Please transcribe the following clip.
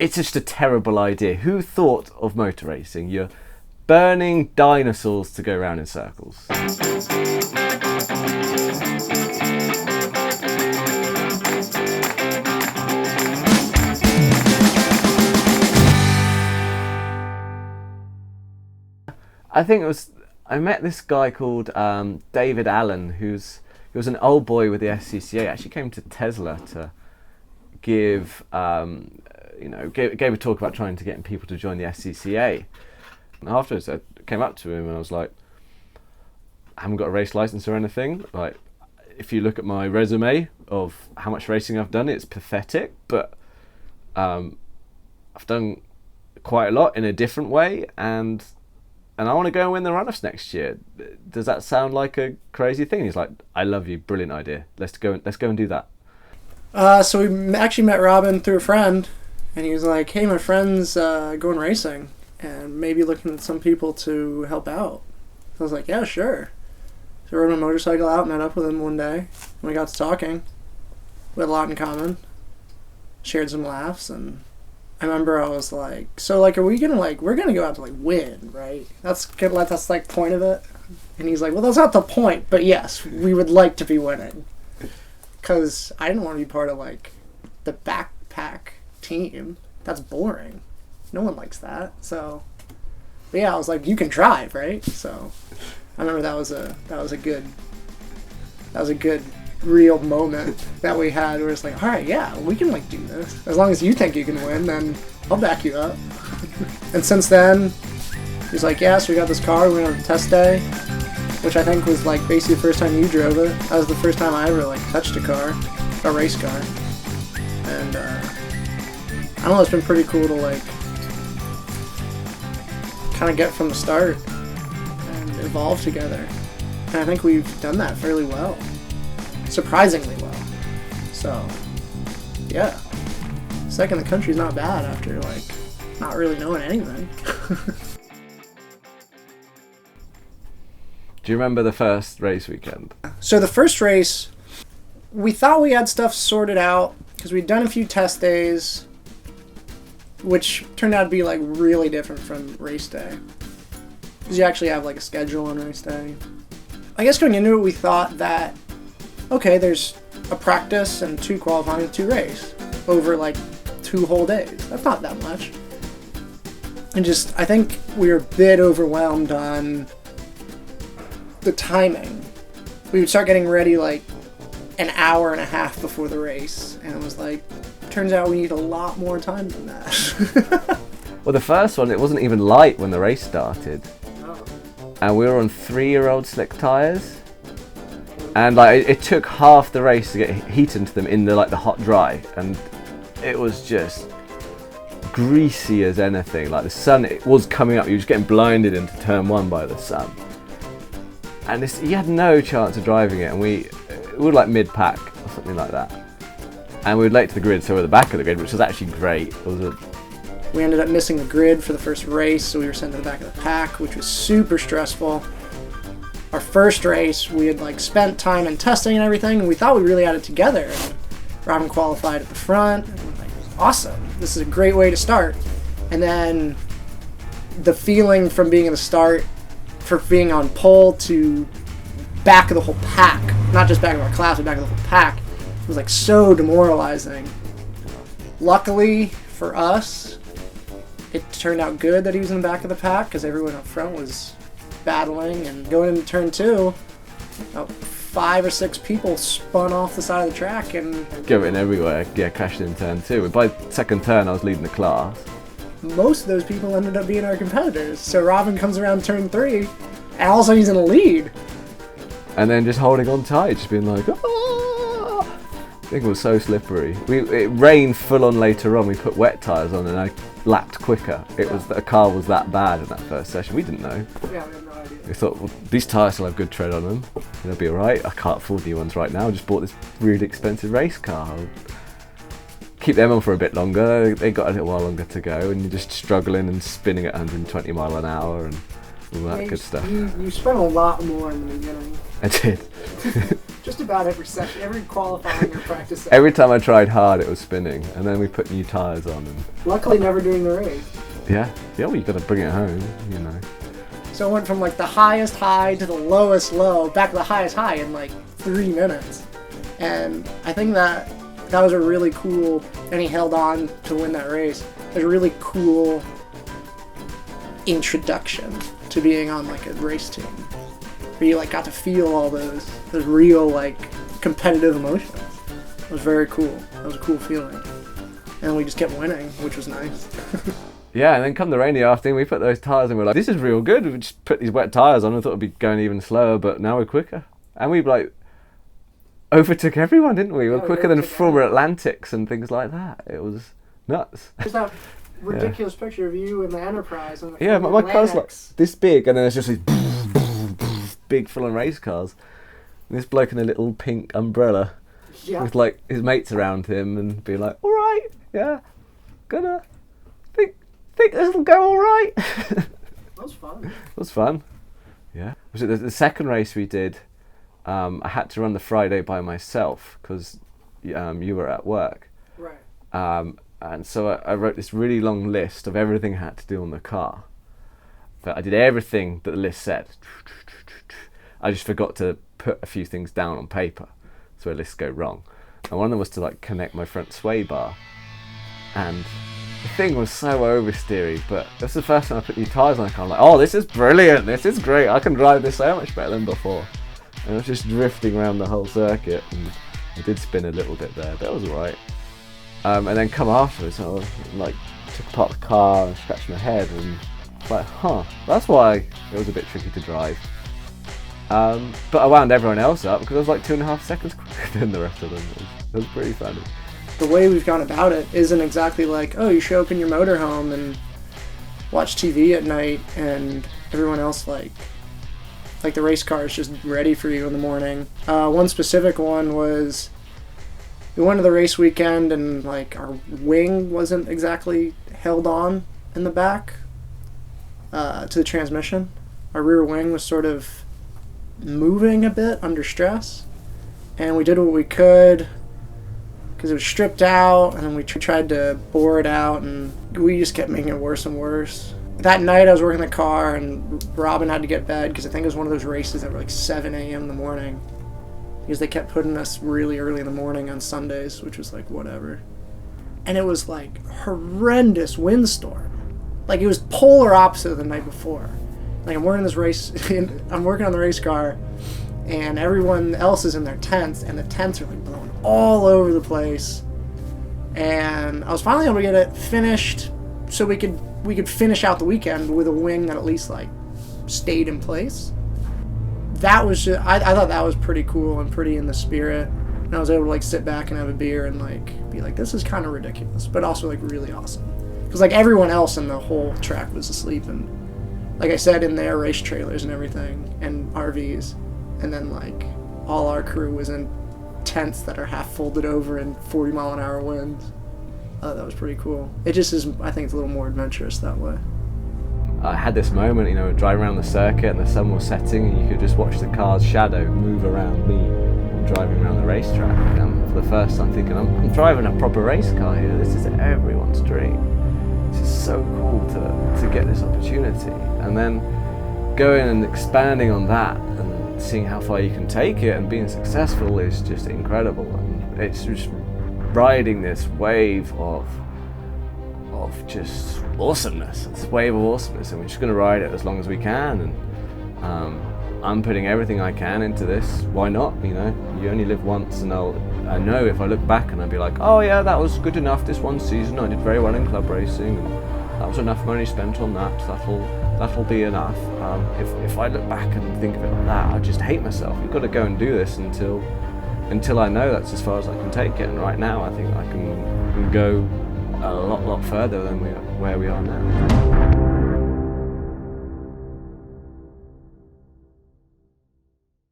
it's just a terrible idea. Who thought of motor racing? You're burning dinosaurs to go around in circles. I think I met this guy called David Allen, he was an old boy with the SCCA. Actually came to Tesla to give gave a talk about trying to get people to join the SCCA. And afterwards, I came up to him and I was like, I haven't got a race license or anything. Like, if you look at my resume of how much racing I've done, it's pathetic. But I've done quite a lot in a different way, and I want to go and win the run-offs next year. Does that sound like a crazy thing? He's like, I love you, brilliant idea. Let's go and do that. So we actually met Robin through a friend, and he was like, hey, my friend's going racing, and maybe looking at some people to help out. So I was like, yeah, sure. So I rode my motorcycle out, met up with him one day, and we got to talking. We had a lot in common. Shared some laughs, and I remember I was like, so, like, are we gonna, like, we're gonna go out to, like, win, right? That's like, point of it. And he's like, well, that's not the point, but yes, we would like to be winning. Because I didn't want to be part of, like, the backpack team. That's boring. No one likes that. So, but yeah, I was like, you can drive, right? So, I remember that was a good real moment that we had where it's like, all right, yeah, we can, like, do this. As long as you think you can win, then I'll back you up. And since then, he's like, yeah, so we got this car, we went on a test day, which I think was, like, basically the first time you drove it. That was the first time I ever, like, touched a race car. And I don't know, it's been pretty cool to, like, kind of get from the start and evolve together. And I think we've done that fairly well. Surprisingly well. So, yeah. Second in the country's not bad after, like, not really knowing anything. Do you remember the first race weekend? So the first race, we thought we had stuff sorted out because we'd done a few test days, which turned out to be, like, really different from race day. Because you actually have, like, a schedule on race day. I guess going into it, we thought that, okay, there's a practice and 2 qualifying and 2 race over, like, 2 whole days. That's not that much. And just, I think we were a bit overwhelmed on the timing. We would start getting ready, like, an hour and a half before the race. And it was like, turns out we need a lot more time than that. Well, the first one, it wasn't even light when the race started. Oh. And we were on 3-year-old slick tyres. And, like, it took half the race to get heat into them in the, like, the hot dry, and it was just greasy as anything. Like, the sun, it was coming up. You were just getting blinded into turn 1 by the sun, and you had no chance of driving it. And we were like mid-pack or something like that, and we were late to the grid, so we were at the back of the grid, which was actually great. We ended up missing the grid for the first race, so we were sent to the back of the pack, which was super stressful. Our first race, we had, like, spent time in testing and everything, and we thought we really had it together. And Robin qualified at the front, and we're like, awesome, this is a great way to start. And then the feeling from being in the start, for being on pole to back of the whole pack, not just back of our class, but back of the whole pack, was, like, so demoralizing. Luckily for us, it turned out good that he was in the back of the pack, because everyone up front was battling. And going into turn 2, about 5 or 6 people spun off the side of the track and going everywhere. Yeah, crashed in turn 2. By second turn, I was leading the class. Most of those people ended up being our competitors. So Robin comes around turn 3, and all of a sudden he's in the lead. And then just holding on tight, just being like, ah! I think it was so slippery. It rained full on later on. We put wet tyres on, and I lapped quicker. The car was that bad in that first session. We didn't know. Yeah, we had no idea. We thought, well, these tyres will have good tread on them. They'll be alright. I can't afford new ones right now. I just bought this really expensive race car. I'll keep them on for a bit longer. They got a little while longer to go, and you're just struggling and spinning at 120 mile an hour and all that good stuff. You spent a lot more in the beginning. I did. Just about every session, every qualifying or practice session. Every time I tried hard, it was spinning, and then we put new tyres on. And Luckily, never during the race. yeah, well, you got to bring it home, you know. So it went from like the highest high to the lowest low, back to the highest high in like 3 minutes. And I think that was a really cool, and he held on to win that race. It was a really cool introduction to being on like a race team, where you like got to feel all those real like competitive emotions. It was very cool. It was a cool feeling. And we just kept winning, which was nice. Yeah, and then come the rainy afternoon, we put those tyres and we're like, this is real good. We just put these wet tyres on and thought it'd be going even slower, but now we're quicker. And we like overtook everyone, didn't we? We were quicker than former Atlantics and things like that. It was nuts. There's that ridiculous picture of you in the Enterprise. And Yeah, my car's like this big, and then there's just these big full-on race cars. And this bloke in a little pink umbrella with like his mates around him and be like, all right, yeah, gonna think this will go all right. That was fun. It was fun. Yeah. Was it the second race we did? I had to run the Friday by myself because you were at work. Right. And so I wrote this really long list of everything I had to do on the car. But I did everything that the list said. I just forgot to put a few things down on paper, so a list go wrong. And one of them was to like connect my front sway bar. And the thing was so oversteery, but this is the first time I put new tyres on the car. I'm like, oh, this is brilliant, this is great, I can drive this so much better than before. And I was just drifting around the whole circuit, and I did spin a little bit there, but it was alright. And then come afterwards, I was, like took apart the car and scratched my head, and like, that's why it was a bit tricky to drive. But I wound everyone else up because I was like 2.5 seconds quicker than the rest of them. It was pretty funny. The way we've gone about it isn't exactly like, oh, you show up in your motorhome and watch TV at night, and everyone else like the race car is just ready for you in the morning. One specific one was we went to the race weekend and like our wing wasn't exactly held on in the back to the transmission. Our rear wing was sort of moving a bit under stress, and we did what we could because it was stripped out, and then we tried to bore it out, and we just kept making it worse and worse. That night I was working the car, and Robin had to get bed because I think it was one of those races that were like 7 a.m. in the morning, because they kept putting us really early in the morning on Sundays, which was like whatever. And it was like horrendous windstorm. Like it was polar opposite of the night before. Like I'm working this race, I'm working on the race car, and everyone else is in their tents, and the tents are like blowing all over the place. And I was finally able to get it finished so we could finish out the weekend with a wing that at least like stayed in place. That was just, I thought that was pretty cool and pretty in the spirit. And I was able to like sit back and have a beer and like be like, this is kind of ridiculous, but also like really awesome. Because like everyone else in the whole track was asleep, and like I said, in their race trailers and everything, and RVs. And then like all our crew was in tents that are half folded over in 40-mile-an-hour winds. That was pretty cool. It just is, I think it's a little more adventurous that way. I had this moment, you know, driving around the circuit and the sun was setting and you could just watch the car's shadow move around me driving around the racetrack. And for the first time thinking, I'm driving a proper race car here. This is everyone's dream. This is so cool to get this opportunity. And then going and expanding on that and seeing how far you can take it and being successful is just incredible. And it's just riding this wave of just awesomeness. It's a wave of awesomeness, and we're just going to ride it as long as we can. And I'm putting everything I can into this. Why not? You know, you only live once, and I know if I look back and I'll be like, oh yeah, that was good enough this one season. I did very well in club racing, and that was enough money spent on that. That'll be enough. If I look back and think of it like that, I just hate myself. You've got to go and do this until I know that's as far as I can take it. And right now, I think I can go a lot further than where we are now.